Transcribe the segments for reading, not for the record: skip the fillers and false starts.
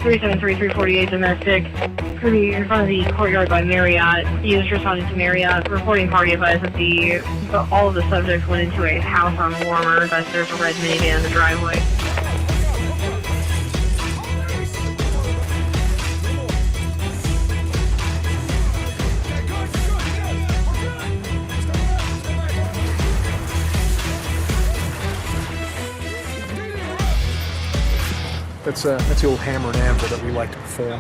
348 domestic. Could be in front of the courtyard by Marriott. The user responding to Marriott. Reporting party advised that all of the subjects went into a house on Warmer. Thus there's a red minivan in the driveway. That's the old hammer and anvil that we like to perform.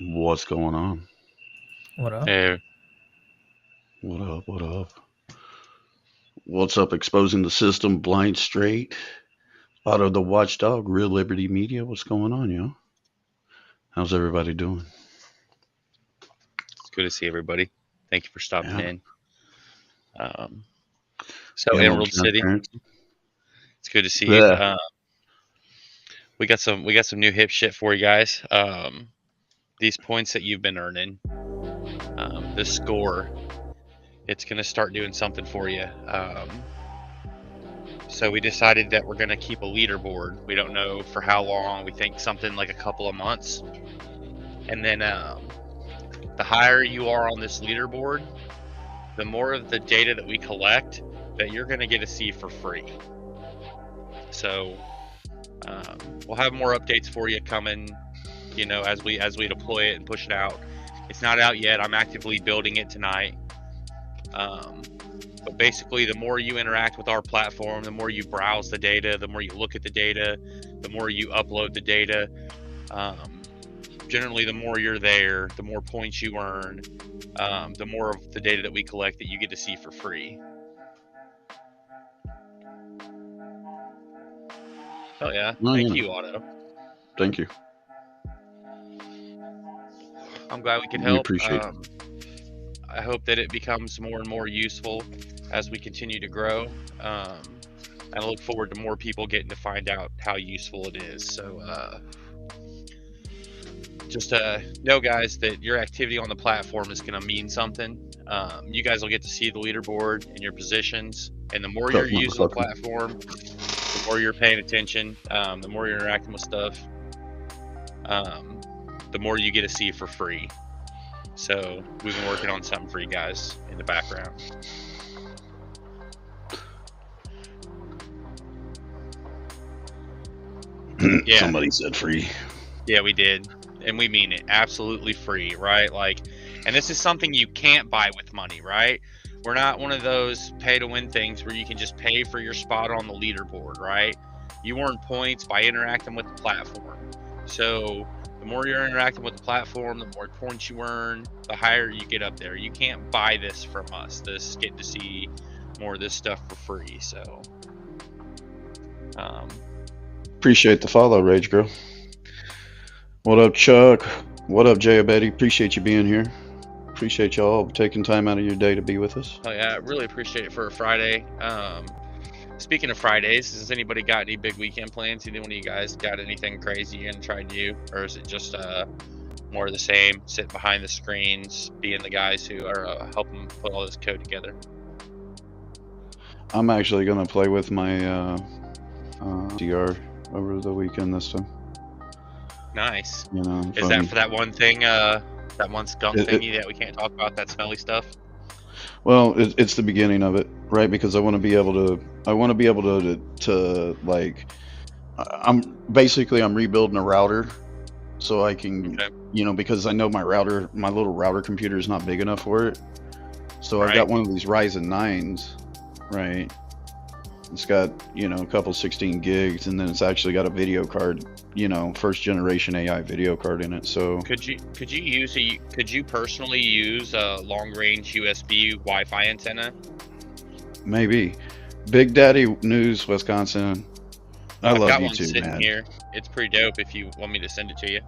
What's going on? What up? Hey, What up? What up? What's up? Exposing the system, blind straight. Out of the watchdog, Real Liberty Media. What's going on, yo? How's everybody doing? it's good to see everybody. Thank you for stopping Yeah. in. So Yeah, a little Emerald City, transparency. it's good to see you. Yeah. We got some new hip shit for you guys. These points that you've been earning, this score, it's gonna start doing something for you. So we decided that we're gonna keep a leaderboard. We don't know for how long. We think something like a couple of months, and then the higher you are on this leaderboard, the more of the data that we collect that you're going to get to see for free. So we'll have more updates for you coming, as we deploy it and push it out. It's not out yet. I'm actively building it tonight. But basically, the more you interact with our platform, the more you browse the data, the more you look at the data, the more you upload the data. Generally, the more you're there, the more points you earn, the more of the data that we collect that you get to see for free. Oh yeah, thank you, Otto. Thank you. I'm glad we could We help. appreciate it. I hope that it becomes more and more useful as we continue to grow. And I look forward to more people getting to find out how useful it is. So just know, guys, that your activity on the platform is going to mean something. You guys will get to see the leaderboard and your positions, and the more you're using the platform, the more you're paying attention, the more you're interacting with stuff, the more you get to see for free. So we've been working on something for you guys in the background. Yeah. Somebody said free. Yeah, we did. And we mean it. Absolutely free, right? And this is something you can't buy with money, right? We're not one of those pay to win things where you can just pay for your spot on the leaderboard, right? You earn points by interacting with the platform. So the more you're interacting with the platform, the more points you earn, the higher you get up there. You can't buy this from us. This getting to see more of this stuff for free. So Appreciate the follow, Rage Girl. What up, Chuck? What up, Jay Abedi? Appreciate you being here. Appreciate y'all taking time out of your day to be with us. Oh yeah, I really appreciate it for a Friday. Speaking of Fridays, has anybody got any big weekend plans? Either one of you guys got anything crazy you're gonna try to do, or is it just more of the same? Sit behind the screens, being the guys who are helping put all this code together. I'm actually gonna play with my DR over the weekend this time. Nice. Is that for that one thing, that one skunk thingy that we can't talk about, that smelly stuff? Well, it's the beginning of it, right? Because I want to be able to like, I'm rebuilding a router, so I can, because I know my little router computer is not big enough for it. So I've got one of these Ryzen 9s, right? It's got, a couple 16 gigs, and then it's actually got a video card, first generation AI video card in it. So could you personally use a long range USB Wi-Fi antenna Maybe. Big Daddy News, Wisconsin. I I've love got you one too, sitting man. here. It's pretty dope if you want me to send it to you.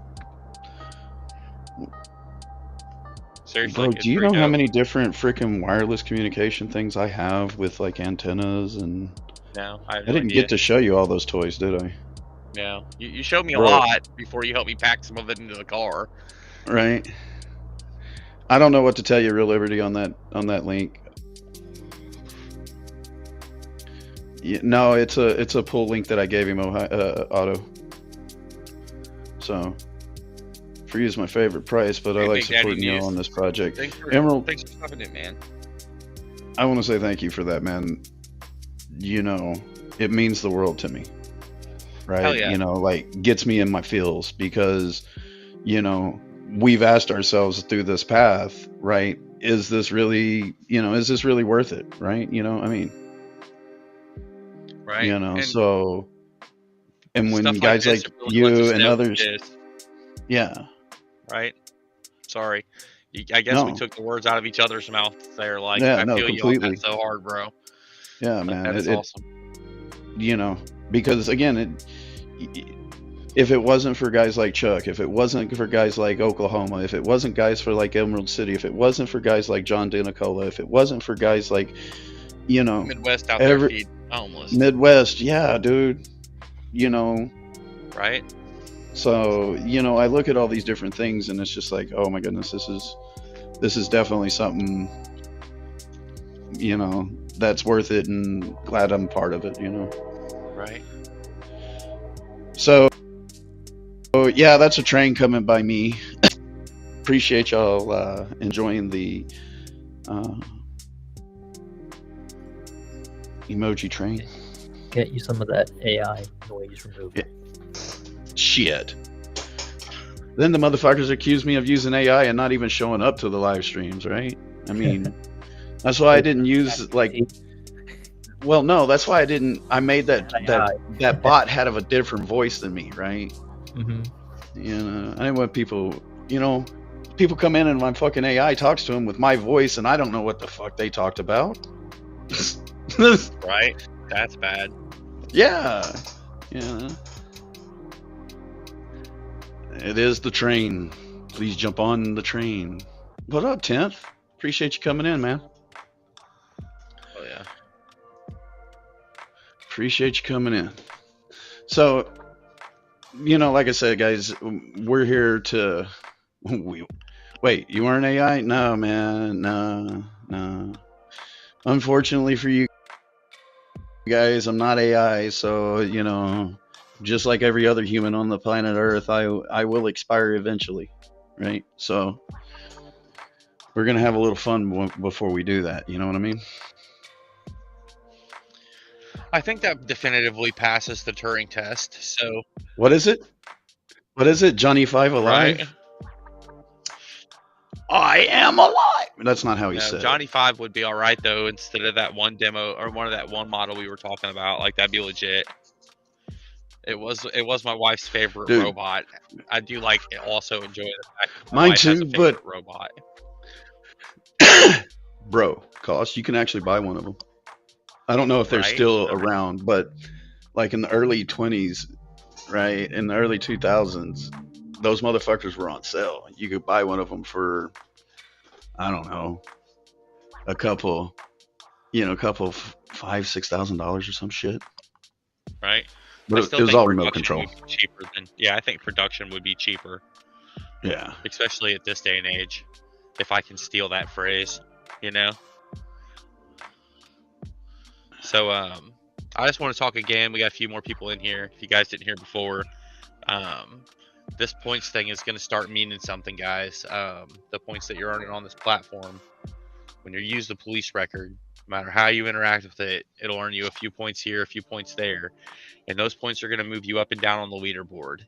Seriously, Bro, it's do you pretty know how dope. many different freaking wireless communication things I have with like antennas and No, I have I no didn't idea. get to show you all those toys, did I? No, you showed me a Bro, lot before you helped me pack some of it into the car. right? I don't know what to tell you, Real Liberty, on that link. No, it's a pull link that I gave him, Otto. So, free is my favorite price, but I Hey, like Big Daddy supporting you News. on this project. Thanks for stopping it, man. I want to say thank you for that, man. You know, it means the world to me, right? Hell yeah. You know, like gets me in my feels because, you know, we've asked ourselves through this path, right? Is this really worth it, right? You know, I mean, Right. you know, And so, and when stuff like guys this, like it really lets you us and know what others, it is. yeah, Right. Sorry. I guess we no, took the words out of each other's mouths there. Like, yeah, I no, feel you on that completely, so hard, bro. yeah, Like, man, that is awesome. you know, because again, if it wasn't for guys like Chuck, if it wasn't for guys like Oklahoma, if it wasn't guys for like Emerald City, if it wasn't for guys like John Denicola, if it wasn't for guys like, you know, Midwest out there feed homeless. Midwest, yeah, dude, you know, Right. so, you know, I look at all these different things and it's just like, oh my goodness, this is definitely something, you know, that's worth it and glad I'm part of it, you know. Right. So yeah, that's a train coming by me. Appreciate y'all enjoying the emoji train. Get you some of that AI noise removed. Yeah. Shit. Then the motherfuckers accuse me of using AI and not even showing up to the live streams, right? I mean, that's why I didn't use like. Well, no, that's why I made that bot had a different voice than me, right? Mm-hmm. You know, I didn't want people, you know, people come in and my fucking AI talks to them with my voice and I don't know what the fuck they talked about. Right. That's bad. Yeah. Yeah. It is the train. Please jump on the train. What up, 10th? Appreciate you coming in, man. Oh yeah. Appreciate you coming in. So, you know, like I said, guys, we're here to. Wait, you weren't AI? No, man. No. Unfortunately for you guys, I'm not AI. So, you know, just like every other human on the planet Earth, I will expire eventually, right? So, we're gonna have a little fun before we do that. You know what I mean? I think that definitively passes the Turing test. So. What is it? What is it? Johnny Five alive? Right. I am alive. That's not how he No, said Johnny it. 5 would be all right though. Instead of that one demo or one of that one model we were talking about, like that'd be legit. It was my wife's favorite Dude. robot. I do like also enjoy the fact that my Mine wife has too, a favorite but robot. bro, cost you can actually buy one of them. I don't know if they're Right? still around, but like in the early 20s, right? In the early 2000s, those motherfuckers were on sale. You could buy one of them for, I don't know, a couple $5,000-$6,000 or some shit. Right. But it was all remote control. Cheaper than, yeah, I think production would be cheaper. Yeah. Especially at this day and age, if I can steal that phrase, you know. So I just want to talk again. We got a few more people in here. If you guys didn't hear before, this points thing is going to start meaning something, guys. The points that you're earning on this platform, when you use the police record, no matter how you interact with it, it'll earn you a few points here, a few points there, and those points are going to move you up and down on the leaderboard.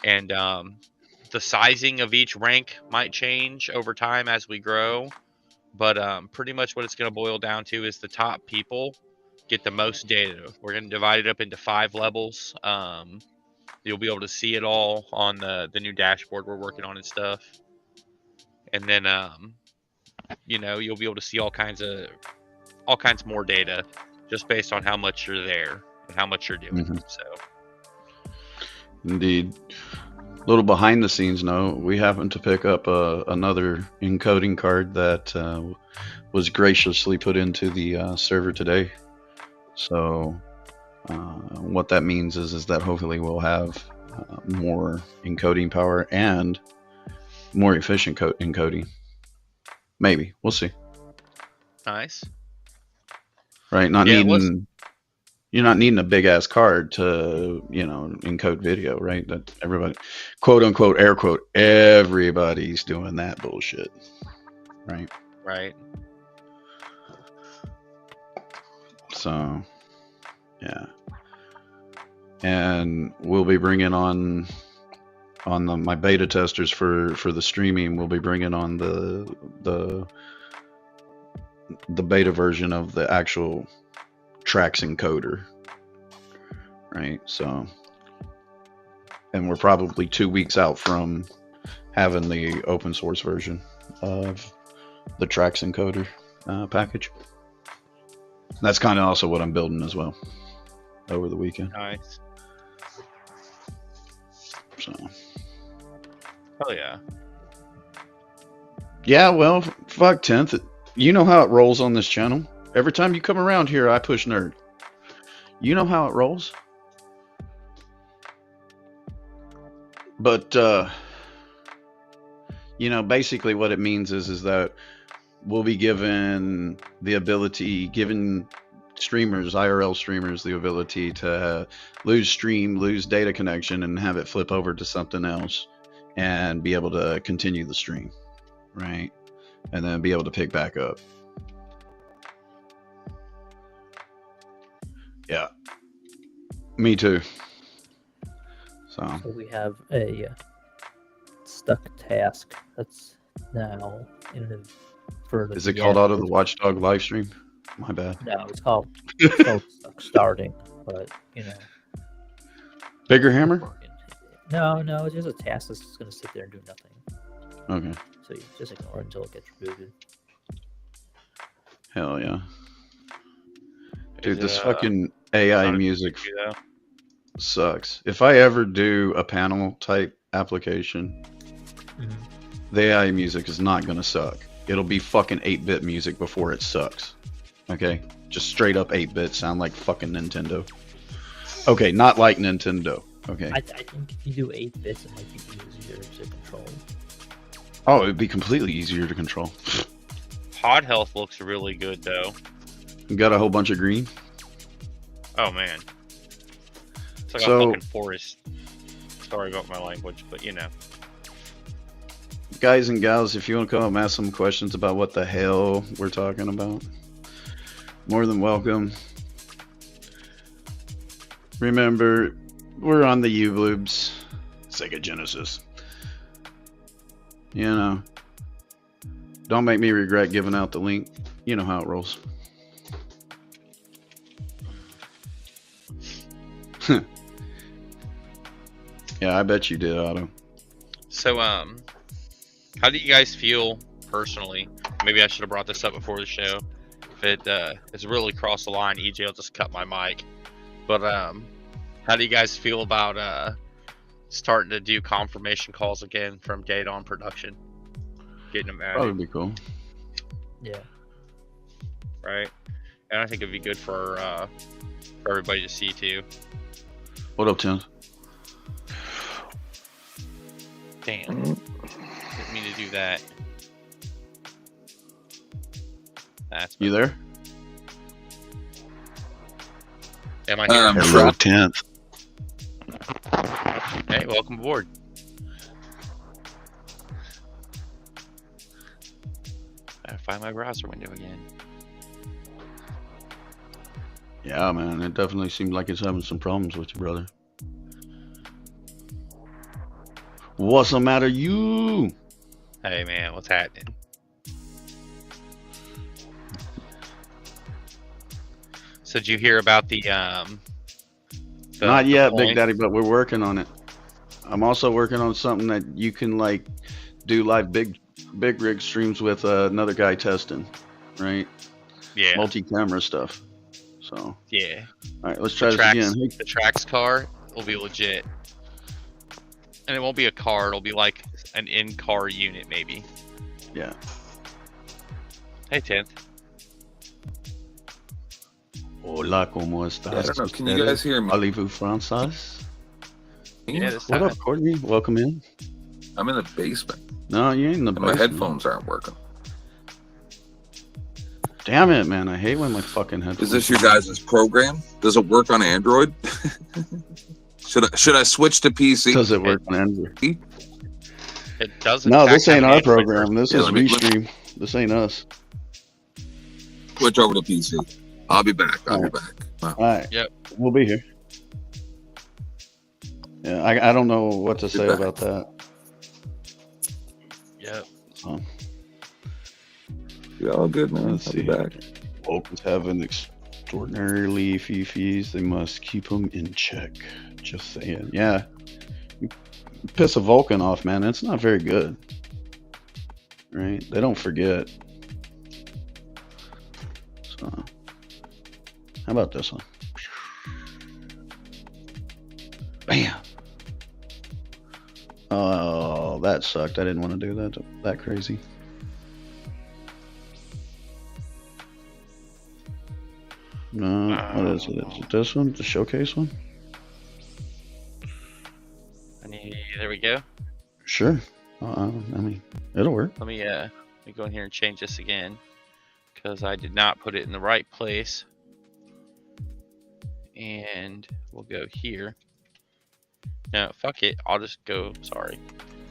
And the sizing of each rank might change over time as we grow, but pretty much what it's going to boil down to is the top people get the most data. We're going to divide it up into 5 levels. You'll be able to see it all on the new dashboard we're working on and stuff. And then, you know, you'll be able to see all kinds of all kinds more data just based on how much you're there and how much you're doing. So Indeed. A little behind the scenes note, we happened to pick up another encoding card that was graciously put into the server today. So what that means is that hopefully we'll have more encoding power and more efficient encoding. Maybe. We'll see. nice. Right? Not Yeah, needing... You're not needing a big ass card to, encode video, right? That everybody, quote unquote, air quote, everybody's doing that bullshit, right? Right. So, yeah. And we'll be bringing on my beta testers for the streaming. We'll be bringing on the beta version of the actual tracks encoder, right? So, and we're probably 2 weeks out from having the open source version of the tracks encoder package. That's kind of also what I'm building as well over the weekend. Nice. So, Oh yeah. yeah, well, fuck 10th. You know how it rolls on this channel. Every time you come around here, I push nerd. You know how it rolls. But, basically what it means is that we'll be given streamers, IRL streamers, the ability to lose data connection and have it flip over to something else and be able to continue the stream, right? And then be able to pick back up. Yeah, me too. So we have a stuck task that's now in the further. Is it called out of the Watchdog live stream? My bad. No, it's called stuck starting, but Bigger hammer? No, it's just a task that's just gonna sit there and do nothing. Okay. So you just ignore it until it gets rebooted. Hell yeah. Dude, Is this it, fucking AI not a music you know? sucks. If I ever do a panel type application, the AI music is not gonna suck. It'll be fucking 8-bit music before it sucks. Okay? Just straight up 8-bit, sound like fucking Nintendo. Okay, not like Nintendo. Okay. I think if you do 8 bits, it might be easier to control. Oh, it'd be completely easier to control. Pod health looks really good though. You got a whole bunch of green? Oh man. It's like So- a fucking forest. Sorry about my language, but Guys and gals, if you want to come up and ask some questions about what the hell we're talking about, more than welcome. Remember, we're on the U-Bloobs, Sega Genesis. Don't make me regret giving out the link. You know how it rolls. Yeah, I bet you did, Otto. So, how do you guys feel personally? Maybe I should have brought this up before the show. If it has really crossed the line, EJ will just cut my mic. But how do you guys feel about starting to do confirmation calls again from Gate On Production? Getting them That would added, be cool. Yeah. right? And I think it'd be good for everybody to see too. What up, Tim? Damn. Didn't mean to do that. That's You there? Am I here? Hello, 10th. Hey, welcome aboard. I find my browser window again. Yeah, man, it definitely seems like it's having some problems with you, brother. What's the matter, you? Hey man, what's happening? So did you hear about the Not yet, point? Big Daddy, but we're working on it. I'm also working on something that you can like do live big rig streams with another guy testing, right? Yeah. multi-camera stuff. So Yeah. all right, let's try this Trax, again. the Trax car will be legit, and it won't be a car. It'll be like an in-car unit, maybe. Yeah. Hey, 10th. Hola, ¿cómo estás? I don't know. Can you guys hear me? Parlez-vous français? Yeah, this What time. up, Courtney? Welcome in. I'm in the basement. No, you ain't in the And my basement. headphones aren't working. Damn it, man! I hate when my fucking headphones. Is this your guys' program? Does it work on Android? Should I switch to PC? Does it work on Android? It doesn't. No, this ain't our Android program. This Yeah, is let me- Restream. This ain't us. Switch over to PC. I'll be back. I'll be back. All right. Yep. We'll be here. Yeah, I don't know what to say back. about that. Yep. So, You all good, man? let's I'll see. be back. Vulcans have an extraordinarily fifis. They must keep them in check. Just saying. Yeah. You piss a Vulcan off, man. It's not very good. Right? They don't forget. So, how about this one? Bam. Oh, that sucked. I didn't want to do that crazy. No, what is it? Is it this one? The showcase one? There we go. Sure. I mean, it'll work. Let me go in here and change this again, because I did not put it in the right place. And we'll go here. No, fuck it. I'll just go. Sorry,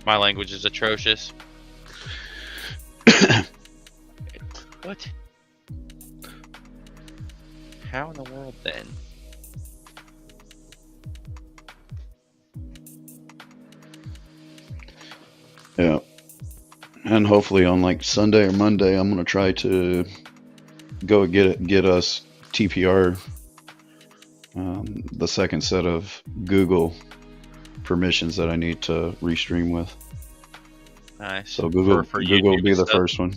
my language is atrocious. What? How in the world then? Yeah. And hopefully on like Sunday or Monday, I'm gonna try to go get us TPR, the second set of Google permissions that I need to restream with. Nice. So Google For Google will YouTube be the stuff? first one.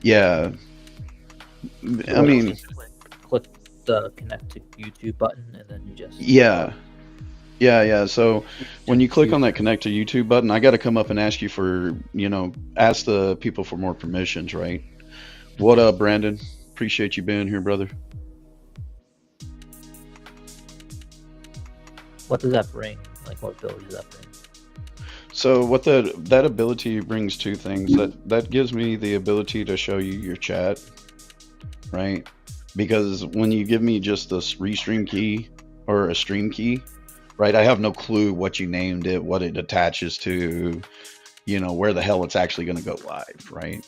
Yeah. I mean, click the connect to YouTube button, and then you just yeah. So when you click on that connect to YouTube button, I got to come up and ask you for, ask the people for more permissions, right? What up, Brandon? Appreciate you being here, brother. What does that bring? Like, what ability does that bring? So what that ability brings two things. That gives me the ability to show you your chat, right? Because when you give me just this restream key or a stream key, right, I have no clue what you named it, what it attaches to, where the hell it's actually going to go live, right?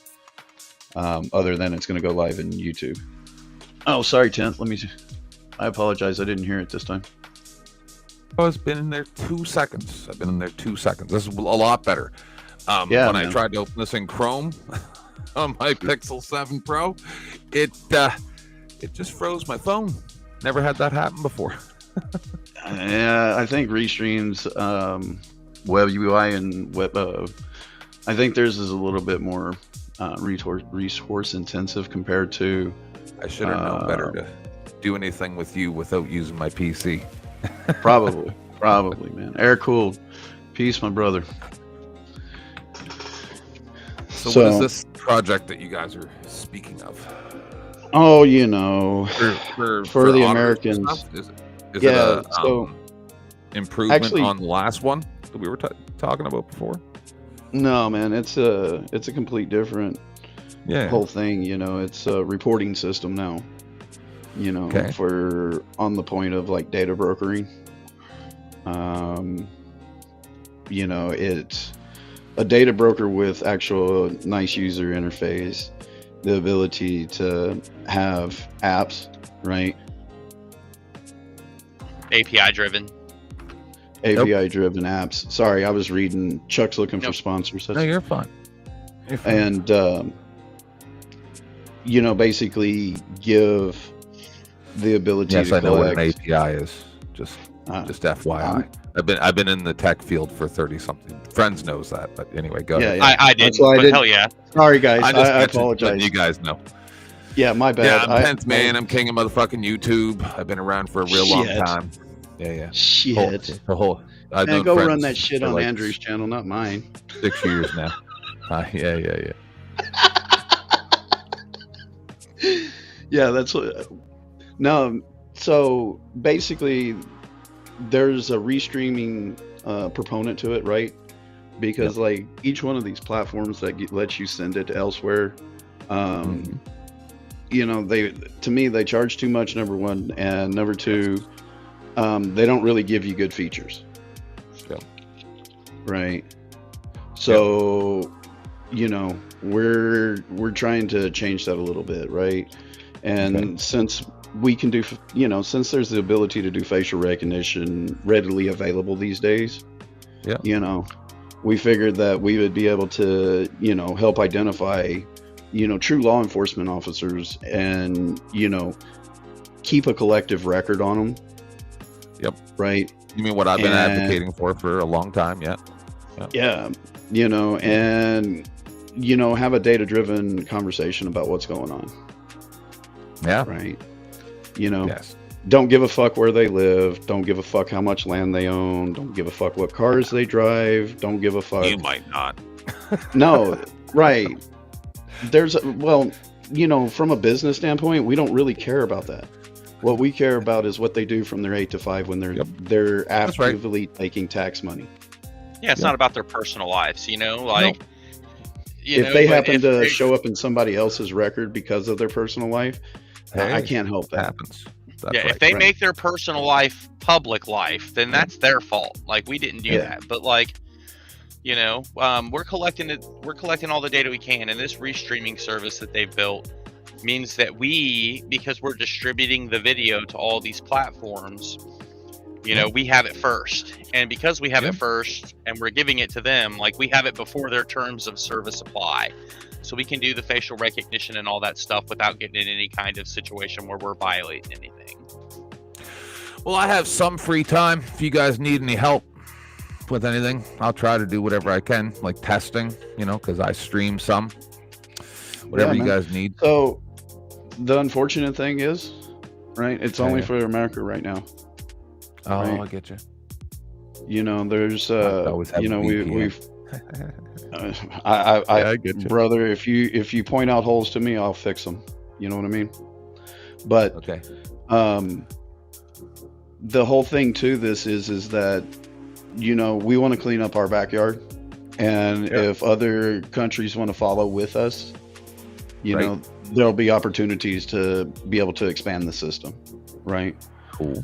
Other than it's going to go live in YouTube. Oh, sorry, 10th. I apologize. I didn't hear it this time. Oh, it's been in there 2 seconds. I've been in there 2 seconds. This is a lot better. Yeah, when man. I tried to open this in Chrome on my Pixel 7 Pro, it just froze my phone. Never had that happen before. Yeah, I think Restream's web UI and web. I think theirs is a little bit more resource intensive compared to. I should have known better to do anything with you without using my PC. Probably, man. Air cooled. Peace, my brother. So what is this project that you guys are speaking of? Oh, For the auto Americans. stuff? Is Yeah, it a so improvement actually- on the last one that we were talking about before? No, man. It's a complete different Yeah. whole thing. It's a reporting system now. Okay. For on the point of like data brokering. It's a data broker with actual nice user interface, the ability to have apps, right? API driven. API driven apps. Sorry, I was reading. Chuck's looking for Nope. sponsors. No, you're fine. You're fine. And basically give the ability Yes, to I know what an collect. API is. Just FYI. I've been in the tech field for 30 something. Friends knows that, but anyway, go ahead. Yeah. I did. That's why I But didn't- hell yeah. Sorry, guys. just I mentioned letting apologize. you guys know. Yeah, my Yeah, bad. I'm 10th man. I'm king of motherfucking YouTube. I've been around for a real long Shit. time. Yeah. Shit. I've Man, known go friends run that shit for on like Andrew's channel, not mine. 6 years now. Yeah. Yeah, that's what. No, so basically, there's a restreaming proponent to it, right? Because like each one of these platforms that lets you send it to elsewhere, you know, they charge too much. Number one, and number two, they don't really give you good features. Yep. Right. So, you know, we're trying to change that a little bit, right? And since we can do, you know, since there's the ability to do facial recognition readily available these days, you know, we figured that we would be able to, you know, help identify, you know, true law enforcement officers and, you know, keep a collective record on them. Yep. Right. You mean what I've been advocating for a long time? Yeah. You know, and, you know, have a data-driven conversation about what's going on. Yeah. Right. You know, Yes. Don't give a fuck where they live. Don't give a fuck how much land they own. Don't give a fuck what cars they drive. Don't give a fuck. You might not. No, right. Well, you know, from a business standpoint, we don't really care about that. What we care about is what they do from their 8 to 5 when they're actively taking tax money. Yeah, it's not about their personal lives, you know, like. No. If they happen to show up in somebody else's record because of their personal life, I can't help that. Happens. If they make their personal life public life, then that's their fault. Like, we didn't do that. But like, you know, we're collecting all the data we can, and this restreaming service that they've built means that because we're distributing the video to all these platforms, you know, we have it first. And because we have it first and we're giving it to them, like, we have it before their terms of service apply. So we can do the facial recognition and all that stuff without getting in any kind of situation where we're violating anything. Well, I have some free time. If you guys need any help with anything, I'll try to do whatever I can, like testing, you know, because I stream some. Whatever you guys need. So the unfortunate thing is, right, it's only for America right now. Oh, right? I get you. You know, there's, you know, we've I get you. Brother, if you point out holes to me, I'll fix them. You know what I mean? But the whole thing to this is that, you know, we want to clean up our backyard, and if other countries want to follow with us, you know, there'll be opportunities to be able to expand the system, right? Cool.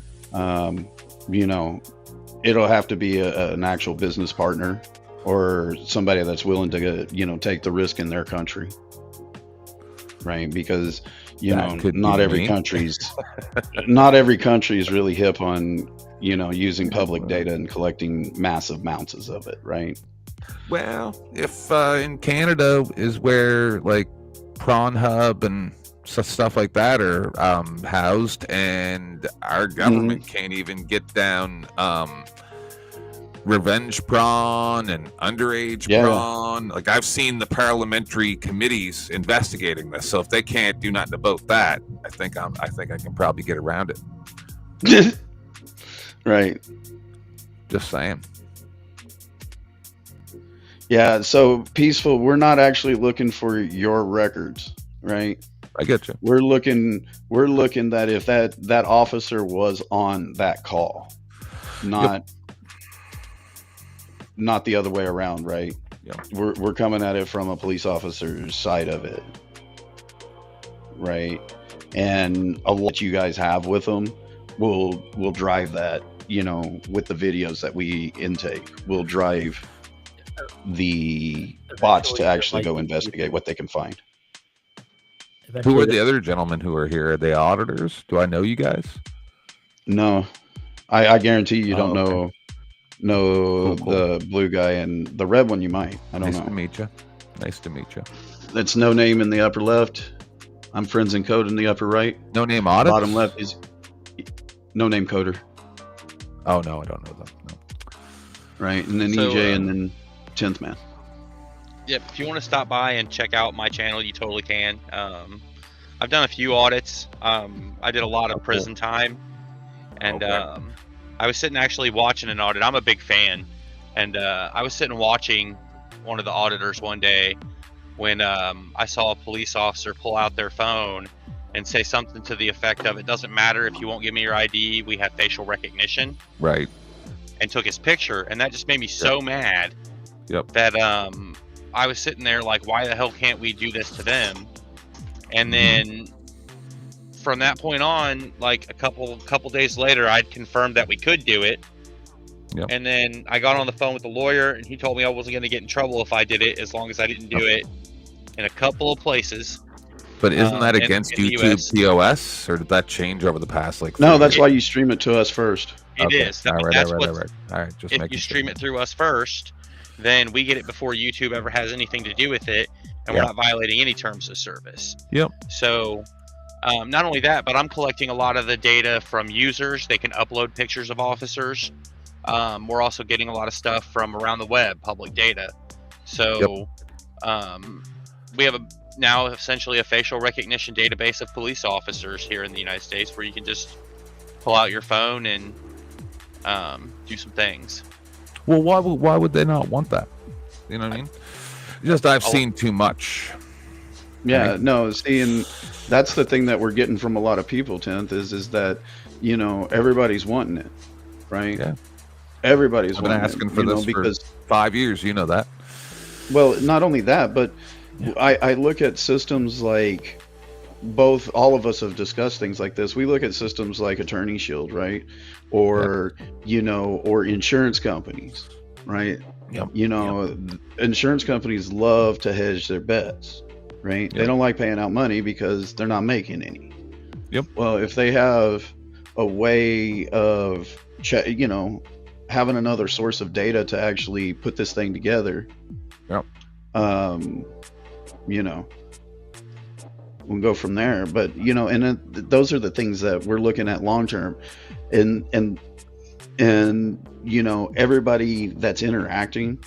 You know, it'll have to be an actual business partner or somebody that's willing to, you know, take the risk in their country, right? Because, you know, not every country's really hip on, you know, using public data and collecting massive amounts of it, right? Well, if in Canada is where like Prawn Hub and stuff like that are housed, and our government can't even get down revenge prawn and underage prawn. Like, I've seen the parliamentary committees investigating this, so if they can't do nothing about that, I think I can probably get around it. Right. Just saying. Yeah, so Peaceful, we're not actually looking for your records, right? I get you. We're looking that if that officer was on that call, not the other way around, right? Yeah. We're coming at it from a police officer's side of it, right? And of what you guys have with them, we'll drive that, you know, with the videos that we intake. We'll drive the bots to actually go investigate what they can find. Who are the other gentlemen who are here? Are they auditors? Do I know you guys? No, I guarantee you don't okay. know Cool. the blue guy, and the red one you might. I don't know. Nice to meet you. Nice to meet you. That's No Name in the upper left. I'm Friends and Code in the upper right. No Name audit. Bottom left is No Name Coder. Oh no, I don't know them. No. Right, and then So, EJ, and then 10th Man. Yep, if you want to stop by and check out my channel, you totally can. I've done a few audits. I did a lot of prison time, and I was sitting actually watching an audit. I'm a big fan, and I was sitting watching one of the auditors one day when I saw a police officer pull out their phone and say something to the effect of, "It doesn't matter if you won't give me your ID, we have facial recognition." Right. And took his picture, and that just made me so mad that I was sitting there like, why the hell can't we do this to them? And then from that point on, like a couple days later, I'd confirmed that we could do it. Yep. And then I got on the phone with the lawyer, and he told me I wasn't going to get in trouble if I did it, as long as I didn't do it in a couple of places. But isn't that against in the YouTube POS, or did that change over the past like? No, that's why you stream it to us first. It is. All right. That's All right. Just if making you sure. stream it through us first, then we get it before YouTube ever has anything to do with it, and we're not violating any terms of service. Yep. So, not only that, but I'm collecting a lot of the data from users. They can upload pictures of officers. We're also getting a lot of stuff from around the web, public data. So, we have now essentially a facial recognition database of police officers here in the United States, where you can just pull out your phone and do some things. Well, why would they not want that? You know what I mean? Just I've seen too much. Yeah, Right? no, see, and that's the thing that we're getting from a lot of people, 10th, is that, you know, everybody's wanting it, right? Yeah. Everybody's I've been wanting asking it, for you know, this because, for 5 years. You know that. well, not only that, but I look at systems like all of us have discussed things like this. We look at systems like Attorney Shield, right? Or, you know, or insurance companies, right? Yep. You know, insurance companies love to hedge their bets, right? They don't like paying out money because they're not making any. Yep. Well, if they have a way of, you know, having another source of data to actually put this thing together, you know, we'll go from there. But, you know, and those are the things that we're looking at long term, and you know, everybody that's interacting,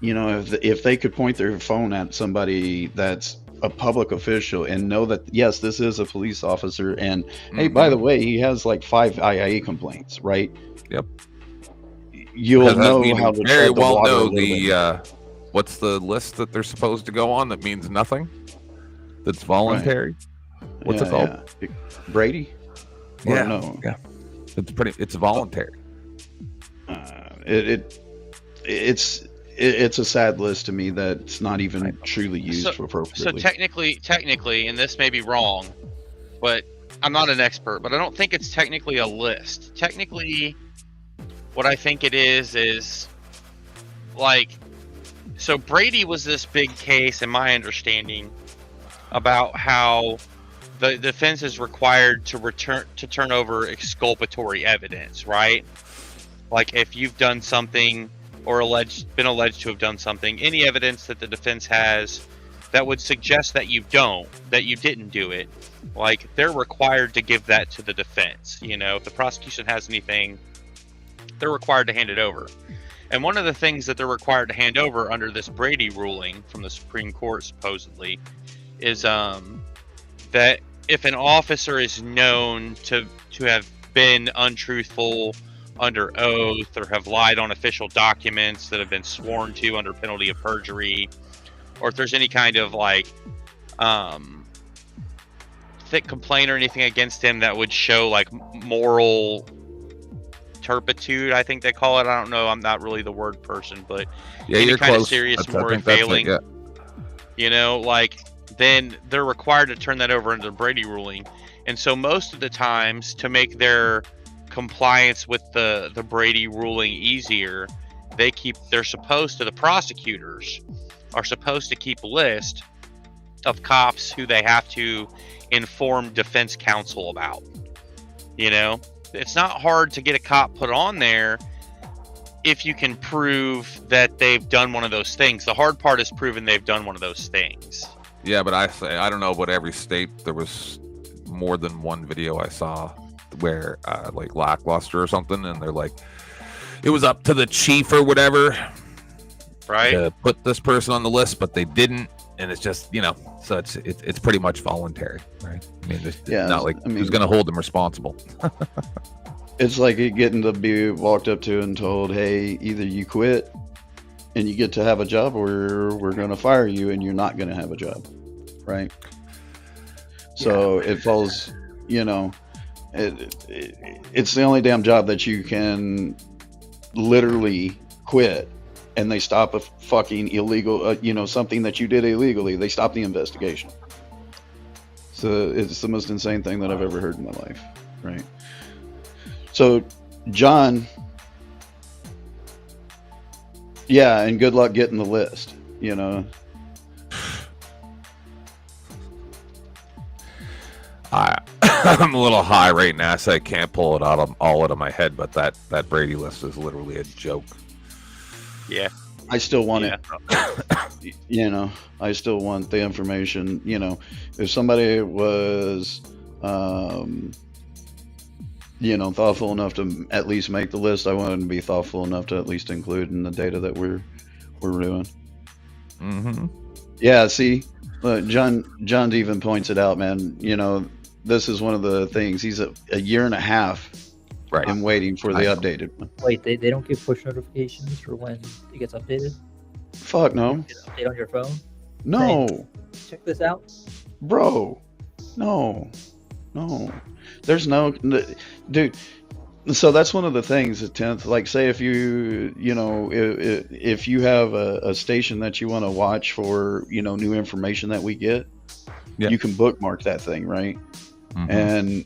you know, if they could point their phone at somebody that's a public official and know that, yes, this is a police officer, and hey, by the way, he has like 5 IIE complaints, right? Yep. You'll know how to very tread the well water a know little bit. the what's the list that they're supposed to go on that means nothing, that's voluntary. What's it called? Yeah. Brady? Or Yeah. no? Yeah. It's voluntary. It's a sad list to me that's not even truly used appropriately. So technically, and this may be wrong, but I'm not an expert, but I don't think it's technically a list. Technically, what I think it is like, so Brady was this big case, in my understanding, about how the defense is required to turn over exculpatory evidence, right? Like if you've done something or been alleged to have done something, any evidence that the defense has that would suggest that you didn't do it, like they're required to give that to the defense. You know, if the prosecution has anything, they're required to hand it over. And one of the things that they're required to hand over under this Brady ruling from the Supreme Court, supposedly, is that if an officer is known to have been untruthful under oath or have lied on official documents that have been sworn to under penalty of perjury, or if there's any kind of like thick complaint or anything against him that would show like moral turpitude, I think they call it. I don't know. I'm not really the word person, but any kind of serious moral failing, you know, like then they're required to turn that over under the Brady ruling. And so most of the times, to make their compliance with the Brady ruling easier, the prosecutors are supposed to keep a list of cops who they have to inform defense counsel about. You know, it's not hard to get a cop put on there if you can prove that they've done one of those things. The hard part is proving they've done one of those things. Yeah, but I don't know about every state. There was more than one video I saw where like lackluster or something, and they're like, it was up to the chief or whatever, right, to put this person on the list, but they didn't, and it's just so it's pretty much voluntary, right? I mean, it's Yeah, not like I mean- who's going to hold them responsible. It's like it getting to be walked up to and told, hey, either you quit and you get to have a job, or we're going to fire you and you're not going to have a job, right? So it falls, it's the only damn job that you can literally quit, and they stop a fucking illegal, something that you did illegally. They stop the investigation. So it's the most insane thing that I've ever heard in my life, right? So, John, yeah, and good luck getting the list, I'm a little high right now, so I can't pull it all out of my head. But that Brady list is literally a joke. Yeah. I still want it. I still want the information. If somebody was, thoughtful enough to at least make the list, I want them to be thoughtful enough to at least include in the data that we're doing. Mm-hmm. Yeah. See, John even points it out, man. This is one of the things. He's a year and a half. Right. I'm waiting for the updated one. Wait, they don't give push notifications for when it gets updated? Fuck no. Get an update on your phone? No. Check this out. Bro. No. There's no, dude. So that's one of the things at 10th. Like, say if if you have a station that you want to watch for, new information that we get, you can bookmark that thing, right? Mm-hmm. And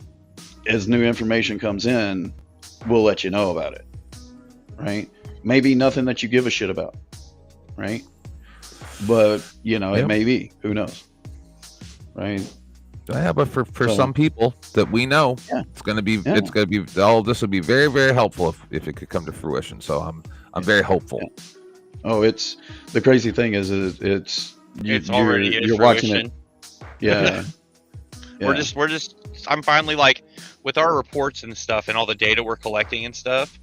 as new information comes in, we'll let you know about it, right? Maybe nothing that you give a shit about, right? But it may be. Who knows, right? Yeah, but for some people that we know, it's gonna be all this would be very, very helpful if it could come to fruition. So I'm very hopeful. Yeah. Oh, it's the crazy thing is It's already you're watching it. Yeah. We're just I'm finally, like, with our reports and stuff and all the data we're collecting and stuff,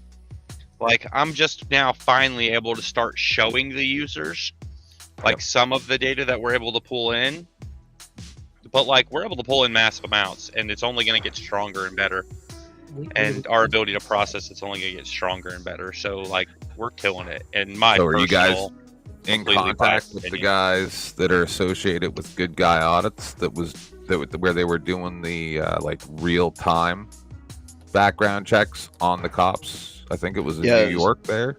like, I'm just now finally able to start showing the users like some of the data that we're able to pull in. But, like, we're able to pull in massive amounts, and it's only going to get stronger and better. And our ability to process it's only going to get stronger and better. So, like, we're killing it. And so are you guys in contact with the guys that are associated with Good Guy Audits where they were doing the like real time background checks on the cops? I think it was in New York there.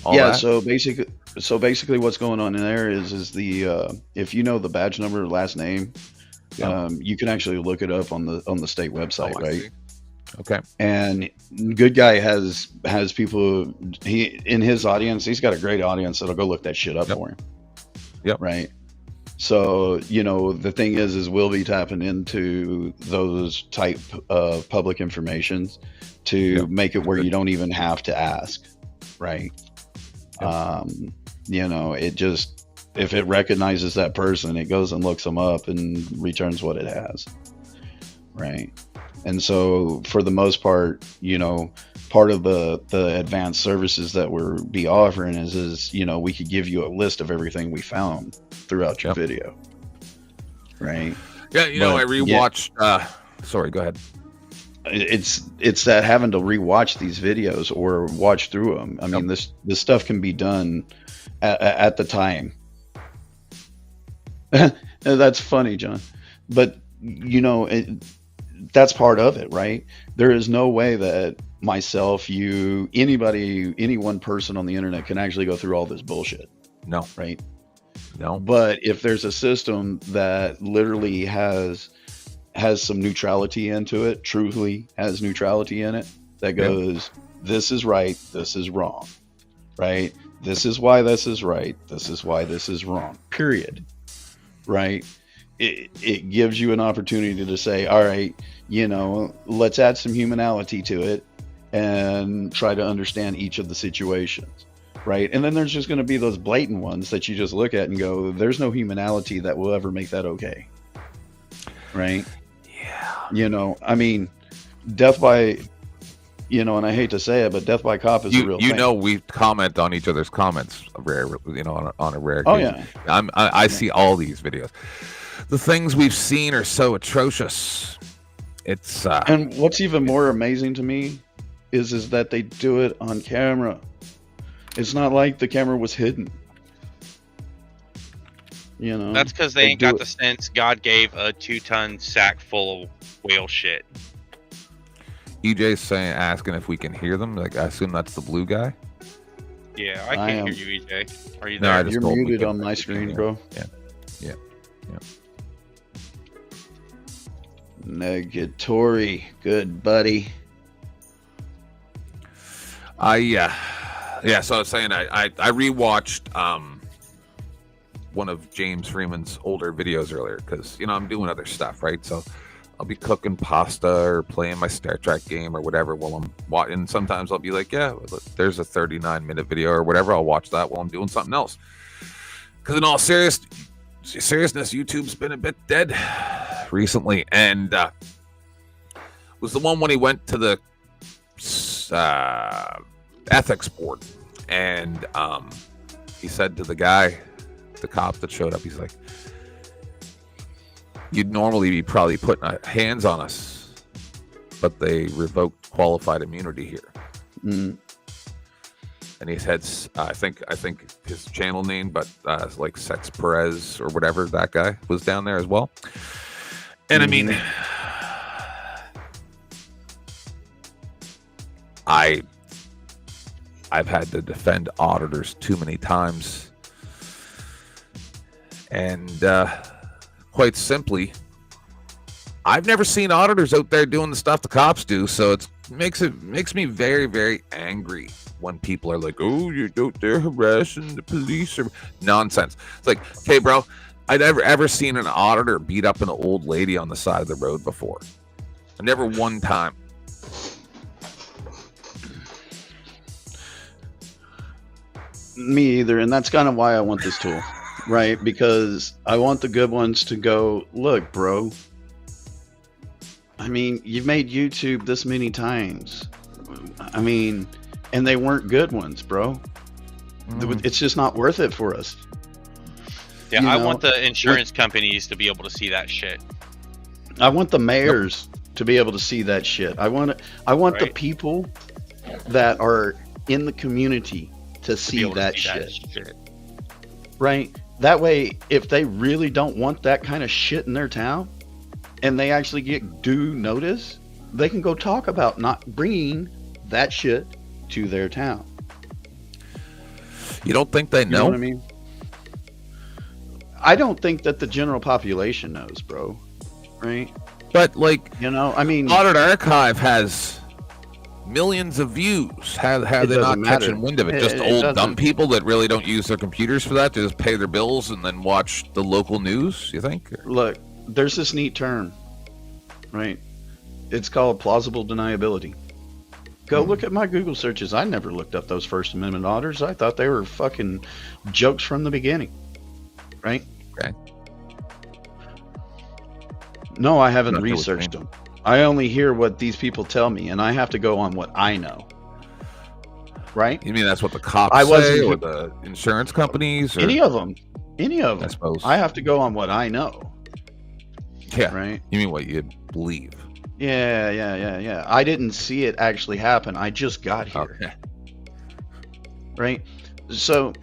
So basically what's going on in there is the if you know the badge number, last name, you can actually look it up on the state website, right? See. Okay. And Good Guy has people in his audience. He's got a great audience that'll go look that shit up for him. Yep. Right. So the thing is we'll be tapping into those type of public informations to make it where you don't even have to ask, right? It just, if it recognizes that person, it goes and looks them up and returns what it has, right? And so for the most part, part of the advanced services that we're be offering is we could give you a list of everything we found throughout your video, right? Yeah, I rewatched. Sorry, go ahead. It's that having to rewatch these videos or watch through them. I mean, this stuff can be done at the time. That's funny, John, but that's part of it, right? There is no way that myself, you, anybody, any one person on the internet can actually go through all this bullshit. No. Right? No. But if there's a system that literally has some neutrality into it, truly has neutrality in it, that goes, this is right, this is wrong, right? This is why this is right, this is why this is wrong, period, right? It gives you an opportunity to say, all right, let's add some humanality to it and try to understand each of the situations, right? And then there's just going to be those blatant ones that you just look at and go, there's no humanality that will ever make that okay, right? Yeah. I mean, death by You know, and I hate to say it, but death by cop is a real thing. You know, we comment on each other's comments on a rare Oh occasion. yeah. I see all these videos. The things we've seen are so atrocious. It's and what's even more amazing to me is that they do it on camera. It's not like the camera was hidden. You know, That's because they ain't got the sense God gave a 2-ton sack full of whale shit. EJ's asking if we can hear them. Like, I assume that's the blue guy. Yeah, I can't hear you, EJ. Are you No, there? I just You're told him we muted couldn't on my screen, hear. bro. Yeah. Negatory, good buddy. So I was saying I rewatched one of James Freeman's older videos earlier because I'm doing other stuff, right? So I'll be cooking pasta or playing my Star Trek game or whatever while I'm watching. Sometimes I'll be like, yeah, there's a 39-minute video or whatever. I'll watch that while I'm doing something else. Because in all seriousness, YouTube's been a bit dead recently, and was the one when he went to the ethics board, and he said to the guy, the cop that showed up, he's like, you'd normally be probably putting hands on us, but they revoked qualified immunity here. Mm. And he said, I think his channel name, but like Sex Perez or whatever, that guy was down there as well. And I mean, I've had to defend auditors too many times, and quite simply, I've never seen auditors out there doing the stuff the cops do. So it makes me very, very angry when people are like, "Oh, you're out there harassing the police," or nonsense. It's like, okay, bro, I've ever seen an auditor beat up an old lady on the side of the road before. Never one time. Me either, and that's kind of why I want this tool, right? Because I want the good ones to go, look, bro. I mean, you've made YouTube this many times. I mean, and they weren't good ones, bro. It's just not worth it for us. Yeah, I want the insurance companies to be able to see that shit. I want the mayors to be able to see that shit. I want the people that are in the community to see that shit. Right? That way, if they really don't want that kind of shit in their town, and they actually get due notice, they can go talk about not bringing that shit to their town. You don't think they know? You know what I mean? I don't think that the general population knows, bro. Right? But like, I mean, Audit Archive has millions of views. How they not catching wind of it? Just old dumb people that really don't use their computers for that, to just pay their bills and then watch the local news, you think? Look, there's this neat term, right? It's called plausible deniability. Go look at my Google searches. I never looked up those First Amendment auditors. I thought they were fucking jokes from the beginning, right? Okay. No, I haven't researched them. I only hear what these people tell me, and I have to go on what I know. Right? You mean that's what the cops say, or the insurance companies? Or? Any of them. I suppose. I have to go on what I know. Yeah. Right? You mean what you believe? Yeah. I didn't see it actually happen. I just got here. Okay. Right? So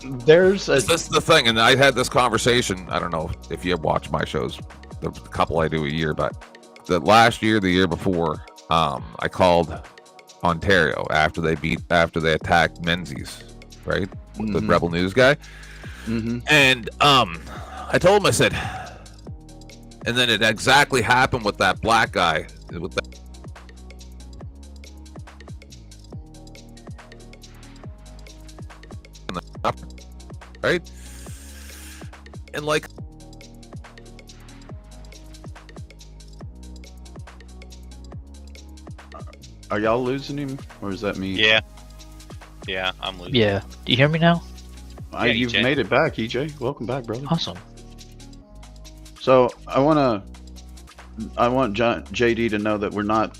there's This is the thing, and I had this conversation. I don't know if you have watched my shows, the couple I do a year, but the last year, the year before, I called Ontario after they attacked Menzies, right? The Rebel News guy. And I told him, I said, and then it exactly happened with that black guy, with that. Right? And like, are y'all losing him, or is that me? Yeah, I'm losing. Yeah. Do you hear me now? You've EJ. made it back, EJ. Welcome back, brother. Awesome. So I want JD to know that we're not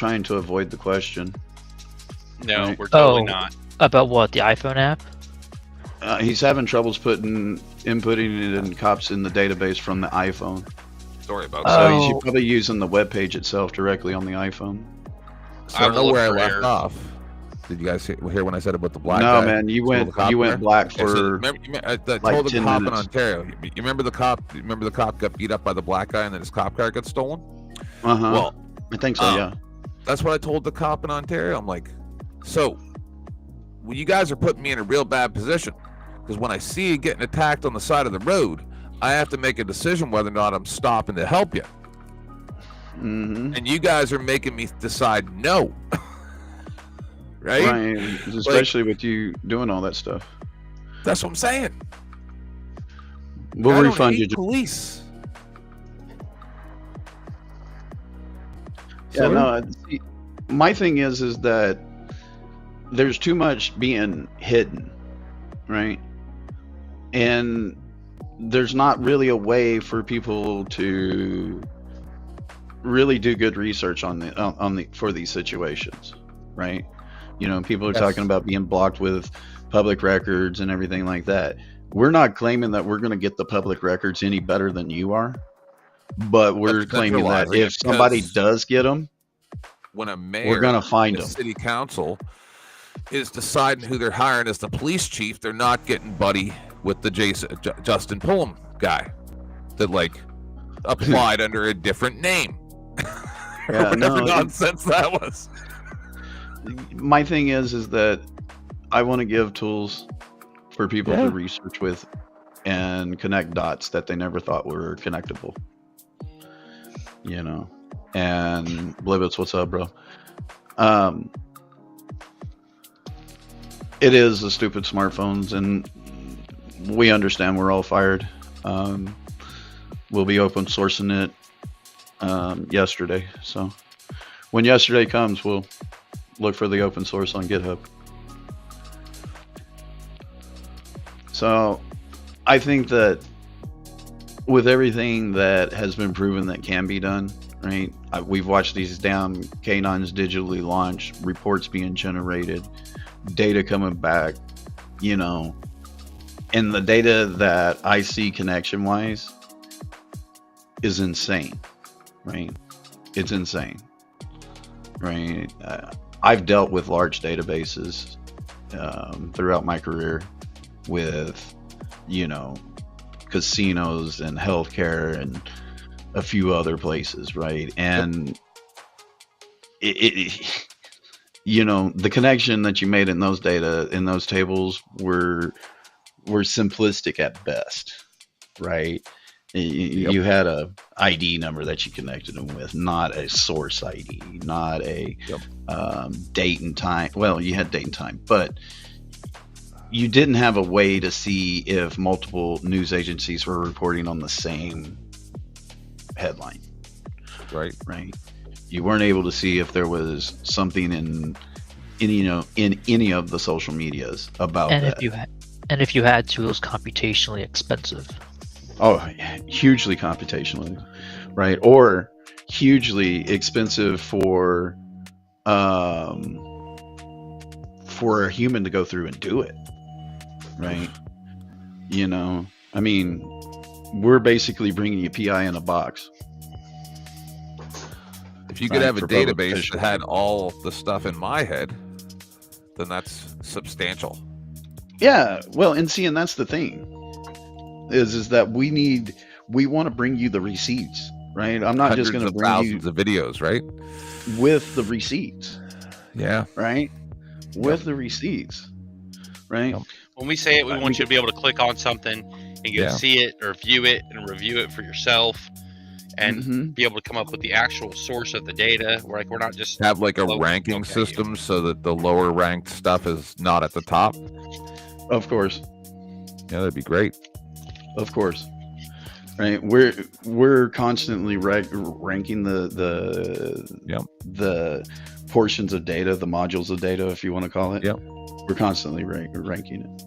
trying to avoid the question. No, Right. we're totally Oh. not. About what? The iPhone app? He's having troubles inputting it in cops in the database from the iPhone. Sorry about So that. he's Oh. probably using the web page itself directly on the iPhone. So I I will know look where I for left errors. off. Did you guys hear when I said about the black No, guy? man, you Still went the cop there? black Okay, so for remember, I like told the 10 cop in minutes. Ontario. You remember the cop? Remember the cop got beat up by the black guy and then his cop car got stolen? Uh-huh. Well, I think so, yeah. that's what I told the cop in Ontario. I'm like, so well, you guys are putting me in a real bad position because when I see you getting attacked on the side of the road, I have to make a decision whether or not I'm stopping to help you. Mm-hmm. And you guys are making me decide no. Right? Right, especially with you doing all that stuff. That's what I'm saying. We'll I don't refund hate you. police. Yeah, no. See, my thing is that there's too much being hidden, right? And there's not really a way for people to really do good research on the for these situations, right? You know, people are Yes. talking about being blocked with public records and everything like that. We're not claiming that we're going to get the public records any better than you are, but we're claiming that centralizing if it somebody because does get them, When a mayor, we're going to find the them. city council is deciding who they're hiring as the police chief, they're not getting buddy with the Justin Pullum guy that like applied under a different name. Or Yeah, whatever no, nonsense that was. My thing is that I want to give tools for people Yeah. to research with and connect dots that they never thought were connectable. You know, and Blibitz, what's up, bro? It is the stupid smartphones, and we understand we're all fired. We'll be open sourcing it yesterday. So when yesterday comes, we'll look for the open source on GitHub. So I think that with everything that has been proven that can be done, right? We've watched these damn canines digitally launched, reports being generated, data coming back, you know, and the data that I see connection wise is insane, right? It's insane, right? I've dealt with large databases throughout my career with, you know, casinos and healthcare and a few other places, right? And it you know, the connection that you made in those data in those tables were simplistic at best, right? You had a ID number that you connected them with, not a source ID, not a date and time. Well, you had date and time, but you didn't have a way to see if multiple news agencies were reporting on the same headline. Right. You weren't able to see if there was something in any of the social medias about And that. if you had to, it was computationally expensive. Oh, hugely computationally, right? Or hugely expensive for a human to go through and do it, right? You know, I mean, we're basically bringing you PI in a box. If you could Right, have a for public database officials. that had all the stuff in my head, then that's substantial. Yeah, well, and that's the thing is that we want to bring you the receipts, right? I'm not just going to Hundreds of bring you thousands of videos, right? with the receipts, Yeah. right? With the receipts, right? Yep. When we say it, we want you to be able to click on something and go Yeah. see it or view it and review it for yourself and Mhm. be able to come up with the actual source of the data. We're like, we're not just Have like a Low- ranking okay, system so that the lower ranked stuff is not at the top. Of course. Yeah, that'd be great. Of course, right? We're constantly ranking the portions of data, the modules of data, if you want to call it. Yep. We're constantly ranking it.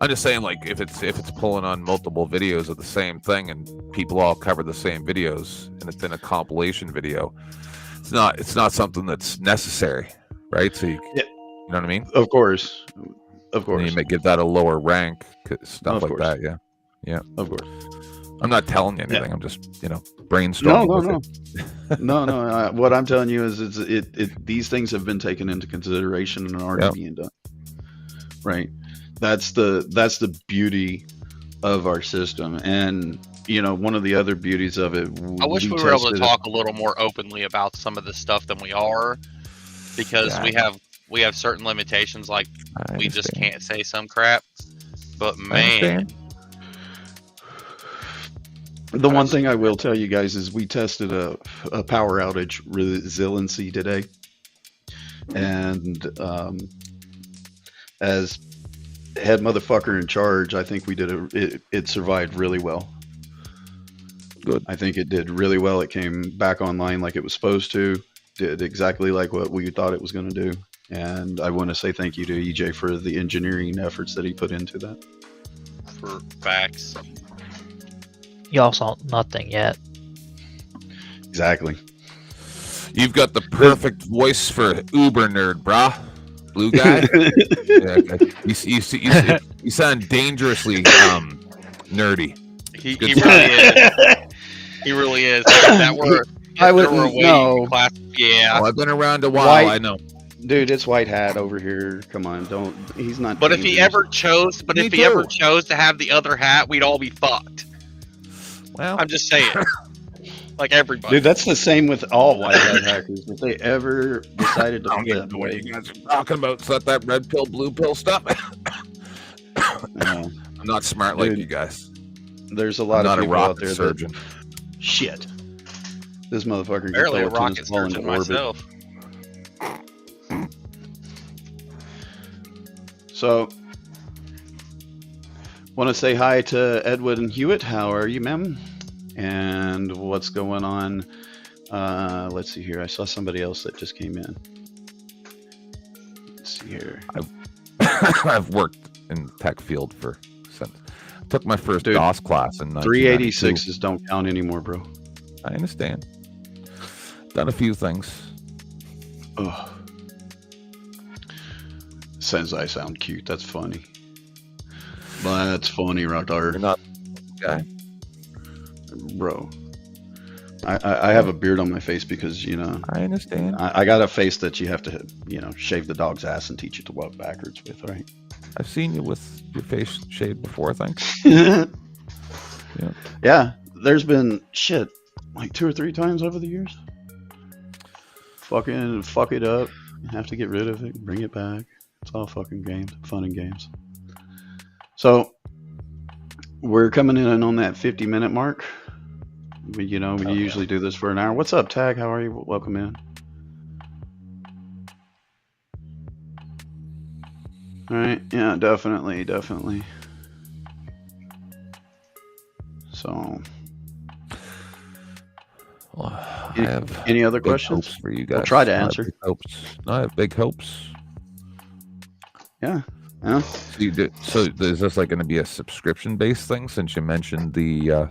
I'm just saying, like, if it's pulling on multiple videos of the same thing and people all cover the same videos and it's in a compilation video, it's not something that's necessary, right? So you Yeah. know what I mean? Of course. Of And course. you may give that a lower rank, stuff Of like course. that. Yeah, yeah. Of course. I'm not telling you Yeah. anything. I'm just brainstorming. No. It. No. What I'm telling you is, these things have been taken into consideration and are already being done. Right. That's the beauty of our system, and one of the other beauties of it. I wish we were able to talk a little more openly about some of this stuff than we are, because we have certain limitations, like we just can't say some crap. But man, the one thing I will tell you guys is we tested a power outage resiliency today, and as head motherfucker in charge, I think we did it survived really well. Good. I think it did really well. It came back online like it was supposed to, did exactly like what we thought it was going to do. And I want to say thank you to EJ for the engineering efforts that he put into that. For facts. Y'all saw nothing yet. Exactly. You've got the perfect voice for Uber nerd, brah. Blue guy. Yeah, you sound dangerously nerdy. He really is. He really is. I wouldn't know. Yeah. Well, I've been around a while. I know. Dude, it's white hat over here. Come on, he's not. But if he ever chose, to have the other hat, we'd all be fucked. Well, I'm just saying. Like everybody. Dude, that's the same with all white hat hackers. If they ever decided to get the way you guys are talking about, so that red pill, blue pill stuff. I'm not smart like you guys. There's a lot of people out there surgeon. Shit. This motherfucker barely a rocket surgeon myself. So, want to say hi to Edward and Hewitt. How are you, ma'am? And what's going on? Let's see here. I saw somebody else that just came in. Let's see here. I've worked in the tech field since took my first DOS class in 386s don't count anymore, bro. I understand. Done a few things. Oh. Says I sound cute. That's funny. That's funny, Rockdar. You're not guy. Bro. I have a beard on my face because, I understand. I got a face that you have to, shave the dog's ass and teach it to walk backwards with, right? I've seen you with your face shaved before, thanks. Yeah, there's been shit like 2 or 3 times over the years. Fucking fuck it up. Have to get rid of it, bring it back. It's all fucking games, fun and games. So we're coming in on that 50-minute mark. We usually do this for an hour. What's up, Tag? How are you? Welcome in. All right. Yeah, definitely. So, any other questions for you guys? I'll try to answer. I have big hopes. Yeah. So is this like going to be a subscription-based thing? Since you mentioned the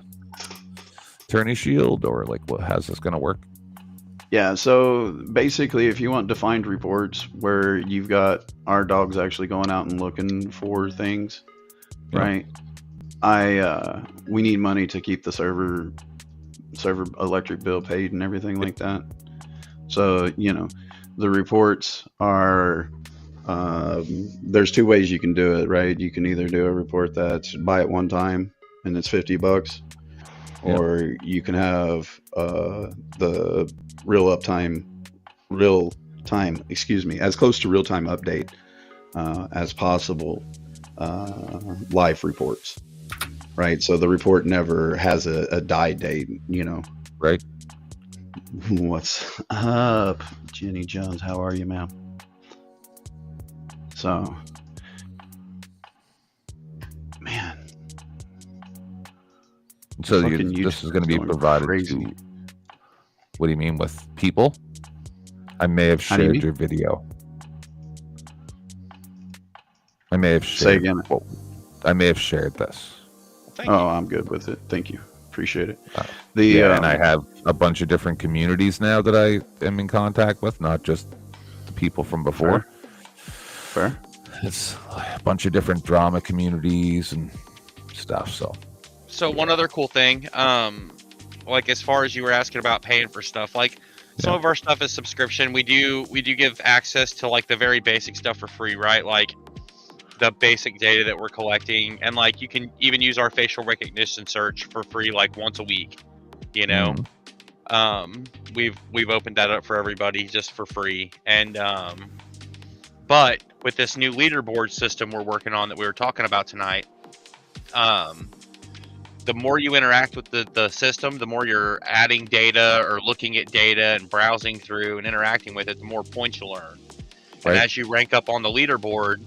Attorney Shield, or like how's this going to work? Yeah, so basically if you want defined reports where you've got our dogs actually going out and looking for things, right? We need money to keep the server electric bill paid and everything like that. So, the reports are there's 2 ways you can do it, right? You can either do a report that's buy it one time and it's $50, or you can have the real time, as close to real time update as possible live reports, right? So the report never has a die date, Right. What's up, Jenny Jones? How are you, ma'am? So, man. So this is going to be provided to. What do you mean with people? I may have shared your video. I may have shared. Say again. I may have shared this. I'm good with it. Thank you. Appreciate it. And I have a bunch of different communities now that I am in contact with, not just the people from before. Fair. It's a bunch of different drama communities and stuff. So one other cool thing, like as far as you were asking about paying for stuff, like some of our stuff is subscription. We do give access to like the very basic stuff for free, right? Like the basic data that we're collecting, and like you can even use our facial recognition search for free, like once a week. You know, we've opened that up for everybody just for free, and but with this new leaderboard system we're working on that we were talking about tonight, the more you interact with the system, the more you're adding data or looking at data and browsing through and interacting with it, the more points you'll earn. Right. And as you rank up on the leaderboard,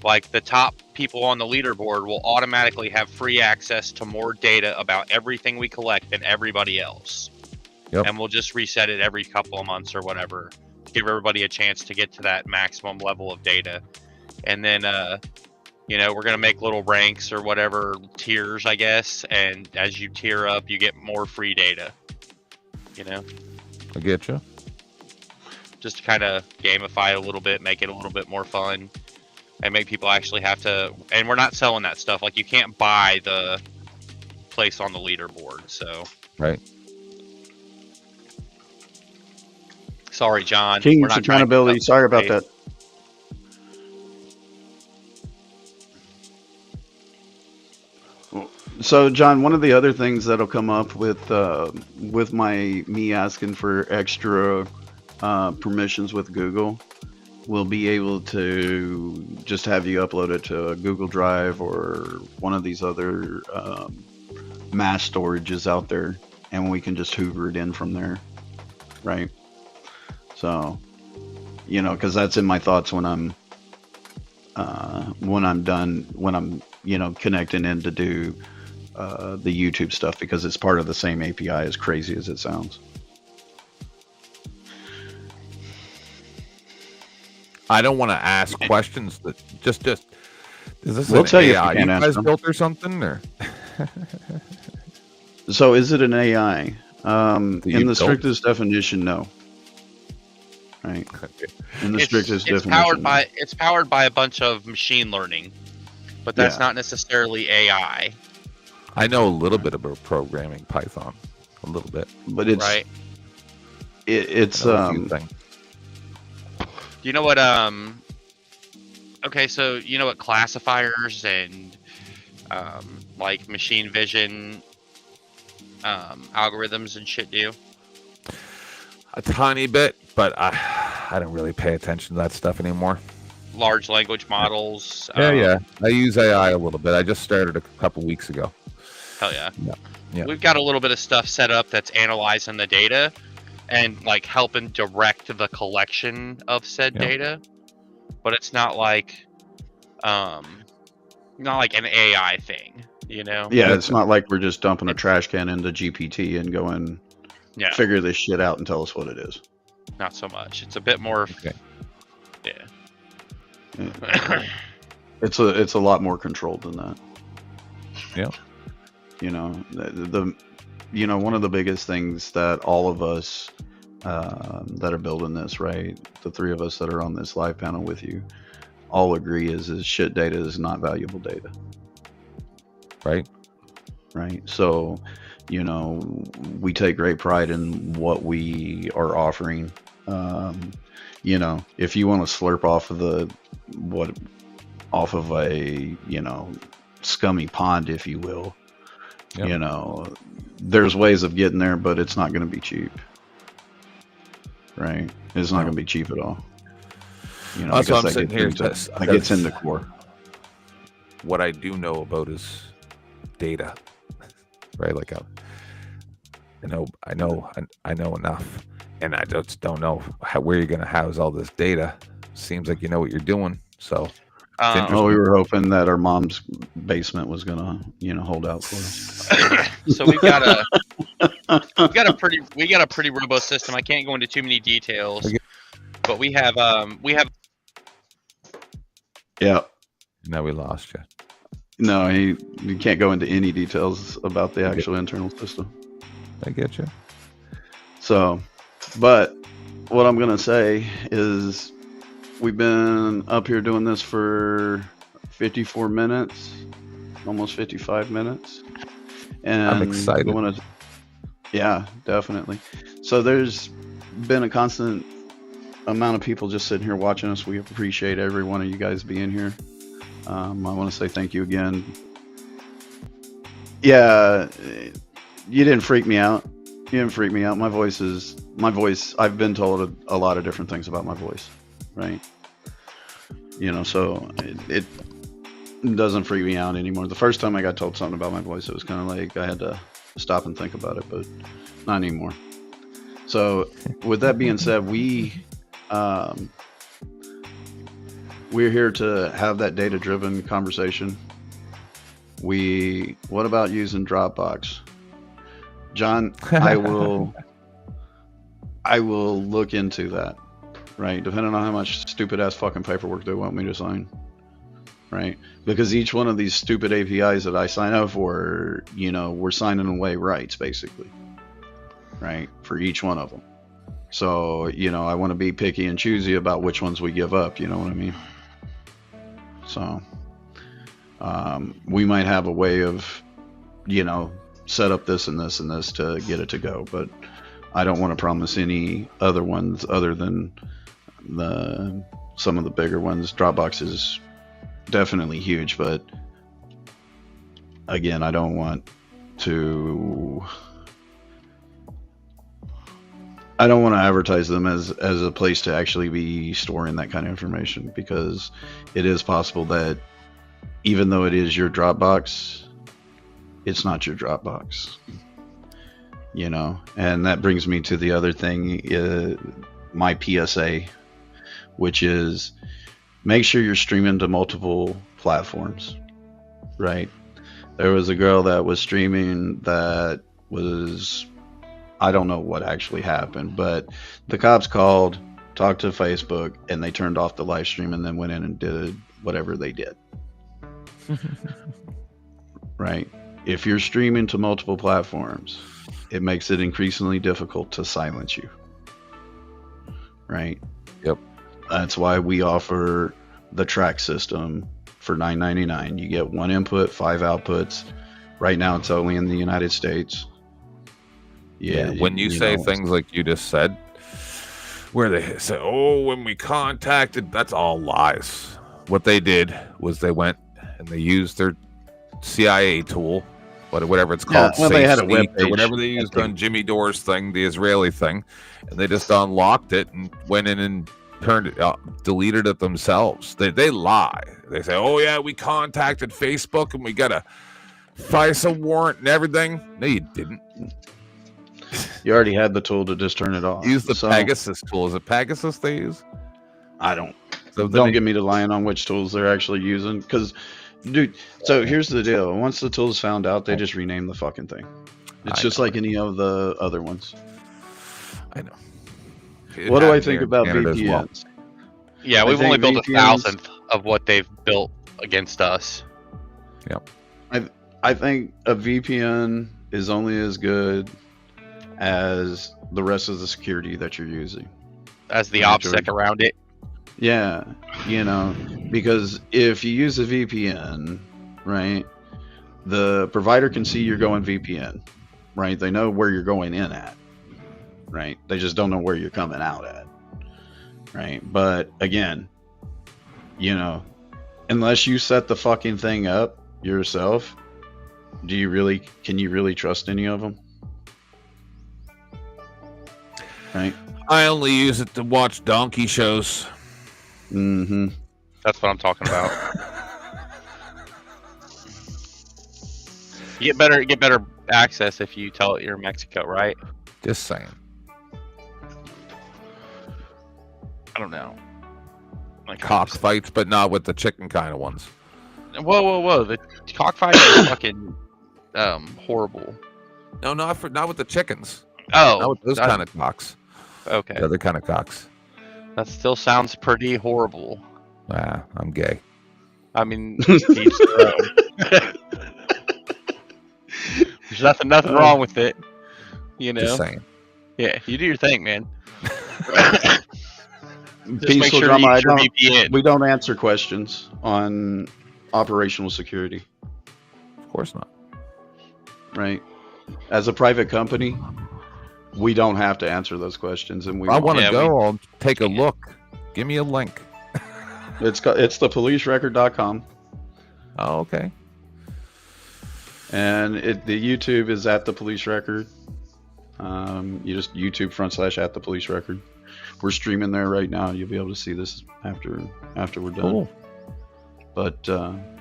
like the top people on the leaderboard will automatically have free access to more data about everything we collect than everybody else. Yep. And we'll just reset it every couple of months or whatever to give everybody a chance to get to that maximum level of data. And then, you know, we're going to make little ranks or whatever tiers, I guess. And as you tier up, you get more free data, you know? I get you. Just to kind of gamify it a little bit, make it a little bit more fun, and make people actually have to, and we're not selling that stuff. Like you can't buy the place on the leaderboard. So. Right. Sorry, John. King's accountability. Sorry about that. So, John, one of the other things that'll come up with me asking for extra permissions with Google, we'll be able to just have you upload it to a Google Drive or one of these other mass storages out there, and we can just hoover it in from there, right? So, you know, because that's in my thoughts when I'm done, when I'm, you know, connecting in to do the YouTube stuff, because it's part of the same API, as crazy as it sounds. I don't want to ask questions that just is this we'll an tell AI you if you guys built or something, or so is it an AI? In the built? strictest definition, no. Right. In the strictest definition, it's powered by a bunch of machine learning, but that's not necessarily AI. I know a little bit about programming Python, a little bit, but it's right. It's You know what? Okay, so you know what classifiers and like machine vision algorithms and shit do? A tiny bit, but I don't really pay attention to that stuff anymore. Large language models. Yeah. I use AI a little bit. I just started a couple weeks ago. Hell yeah. Yeah. We've got a little bit of stuff set up that's analyzing the data and like helping direct the collection of said data, but it's not like an AI thing, you know? Yeah, it's not like we're just dumping a trash can into GPT and going, figure this shit out and tell us what it is. Not so much. It's a bit more. Okay. Yeah. It's a lot more controlled than that. Yeah. You know, the one of the biggest things that all of us that are building this, right, the three of us that are on this live panel with you, all agree is shit data is not valuable data. Right. So, you know, we take great pride in what we are offering. You know, if you want to slurp off of a, you know, scummy pond, if you will, you know, there's ways of getting there, but it's not going to be cheap. Right? It's not going to be cheap at all. You know, that's what I'm that sitting here. That gets in the core. What I do know about is data, right? Like I know enough, and I just don't know where you're going to house all this data. Seems like you know what you're doing, so. We were hoping that our mom's basement was gonna, you know, hold out for us. So we got a pretty robust system. I can't go into too many details, but we have. Yeah. Now we lost you. No, he can't go into any details about the actual internal system. I get you. So, but what I'm gonna say is, we've been up here doing this for 54 minutes, almost 55 minutes, and I'm excited. Yeah, definitely. So there's been a constant amount of people just sitting here watching us. We appreciate every one of you guys being here. I want to say thank you again. Yeah, you didn't freak me out. You didn't freak me out. My voice. I've been told a lot of different things about my voice, right? So it doesn't freak me out anymore. The first time I got told something about my voice, it was kind of like I had to stop and think about it, but not anymore. So with that being said, we're here to have that data-driven conversation. What about using Dropbox? John, I will look into that, right? Depending on how much stupid ass fucking paperwork they want me to sign, right? Because each one of these stupid APIs that I sign up for, we're signing away rights basically, right? For each one of them. So, I want to be picky and choosy about which ones we give up, you know what I mean? So, we might have a way of, set up this and this and this to get it to go, but I don't want to promise any other ones other than some of the bigger ones. Dropbox is definitely huge, but again, I don't want to advertise them as a place to actually be storing that kind of information, because it is possible that even though it is your Dropbox, it's not your Dropbox, and that brings me to the other thing, my PSA, which is make sure you're streaming to multiple platforms, right? There was a girl that was streaming that was, I don't know what actually happened, but the cops called, talked to Facebook, and they turned off the live stream and then went in and did whatever they did. Right? If you're streaming to multiple platforms, it makes it increasingly difficult to silence you. Right? Yep. That's why we offer the track system for $9.99. You get 1 input, 5 outputs. Right now it's only in the United States. Yeah. When you say things like you just said, where they say, "Oh, when we contacted," that's all lies. What they did was they went and they used their CIA tool, whatever it's called, they had a web or page. whatever they used on Jimmy Dore's thing, the Israeli thing, and they just unlocked it and went in and turned it, deleted it themselves. They lie. They say, "Oh yeah, we contacted Facebook and we got a FISA warrant and everything." No, you didn't. You already had the tool to just turn it off. Use the Pegasus tool. Is it Pegasus they use? I don't. So don't get me to lying on which tools they're actually using, because, dude. So here's the deal: once the tool's found out, they just rename the fucking thing. It's just like any of the other ones. I know. What do I think about VPNs? Well. Yeah, we've only built 1,000th of what they've built against us. Yep. I think a VPN is only as good as the rest of the security that you're using. As the OPSEC around it. Yeah, because if you use a VPN, right, the provider can see you're going VPN, right? They know where you're going in at, right? They just don't know where you're coming out at, right? But again, unless you set the fucking thing up yourself, can you really trust any of them? Right? I only use it to watch donkey shows. Mm-hmm. That's what I'm talking about. You get better access if you tell it you're in Mexico, right? Just saying. I don't know. Like Cockfights, but not with the chicken kind of ones. Whoa! The cockfight is fucking horrible. No, not with the chickens. Oh, not with those kind of cocks. Okay. The other kind of cocks. That still sounds pretty horrible. I'm gay. I mean, each their own. There's nothing wrong with it. You know. Just saying. Yeah, you do your thing, man. Just make Peaceful sure drama. to use your VPN. We don't answer questions on operational security, Of course not. right? As a private company, we don't have to answer those questions, and I want to Yeah, go. I'll take a look. Give me a link. It's thepolicerecord.com, Oh, okay. and the YouTube is at the police record. You just YouTube /@ the police record. We're streaming there right now. You'll be able to see this after we're done. Cool. But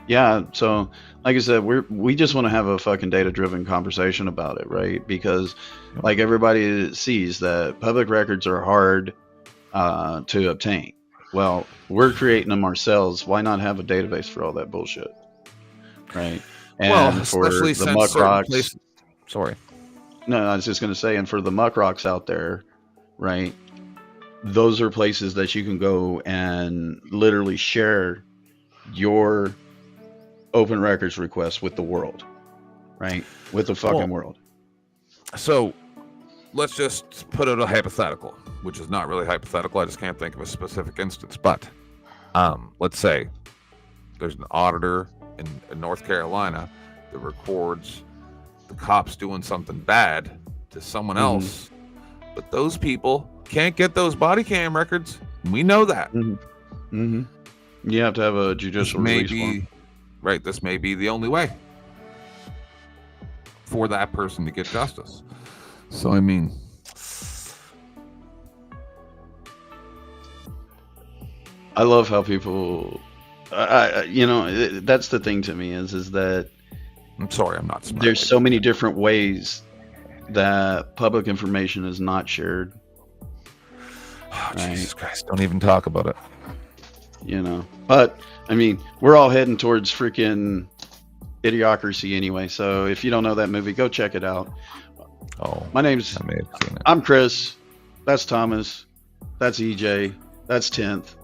yeah, so like I said, we just want to have a fucking data-driven conversation about it, right? Because like everybody sees that public records are hard to obtain. Well, we're creating them ourselves. Why not have a database for all that bullshit, right? And Well, for especially the since muck certain rocks, places. Sorry. no, I was just going to say, and for the muck rocks out there, right? Those are places that you can go and literally share your open records request with the world, right? With the fucking world. So let's just put it a hypothetical, which is not really hypothetical. I just can't think of a specific instance. But let's say there's an auditor in North Carolina that records the cops doing something bad to someone else, but those people can't get those body cam records. We know that. You have to have a judicial release form. Right, this may be the only way for that person to get justice. So I mean, I love how people, that's the thing to me is that I'm sorry, I'm not smart. there's so many different ways that public information is not shared. Oh, Right. Jesus Christ, don't even talk about it. But I mean, we're all heading towards freaking Idiocracy anyway. So if you don't know that movie, go check it out. Oh, My name's I may have seen it. I'm Chris. That's Thomas. That's EJ. That's 10th.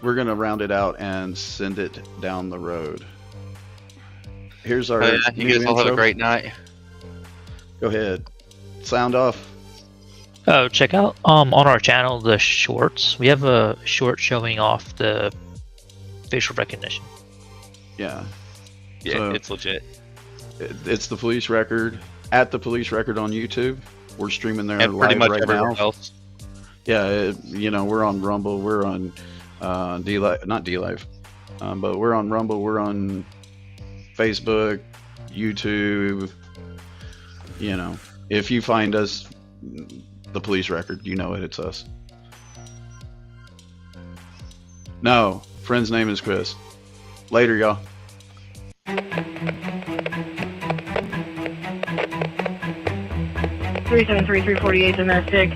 We're gonna round it out and send it down the road. Here's our You new guys all have a intro. great night. Go ahead. Sound off. Oh, check out on our channel the shorts. We have a short showing off the facial recognition. Yeah. Yeah, So- it's legit. It's the police record at the police record on YouTube. We're streaming there And pretty live much right everywhere now. else. Yeah, we're on Rumble. We're on D-Live, not D-Live, but we're on Rumble. We're on Facebook, YouTube. If you find us, the police record, you know it. It's us. No, friend's name is Chris. Later, y'all. 373-348 domestic.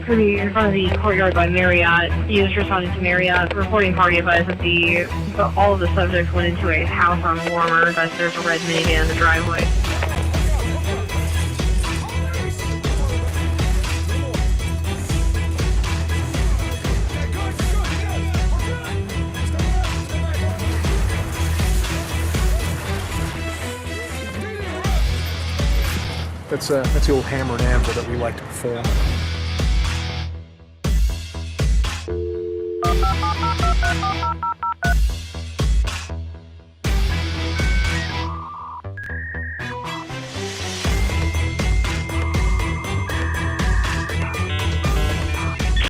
Pretty in front of the courtyard by Marriott. Users responding to Marriott. Reporting party advised that all of the subjects went into a house on Warmer. Thus, there's a red minivan in the driveway. That's the old hammer and anvil that we like to perform.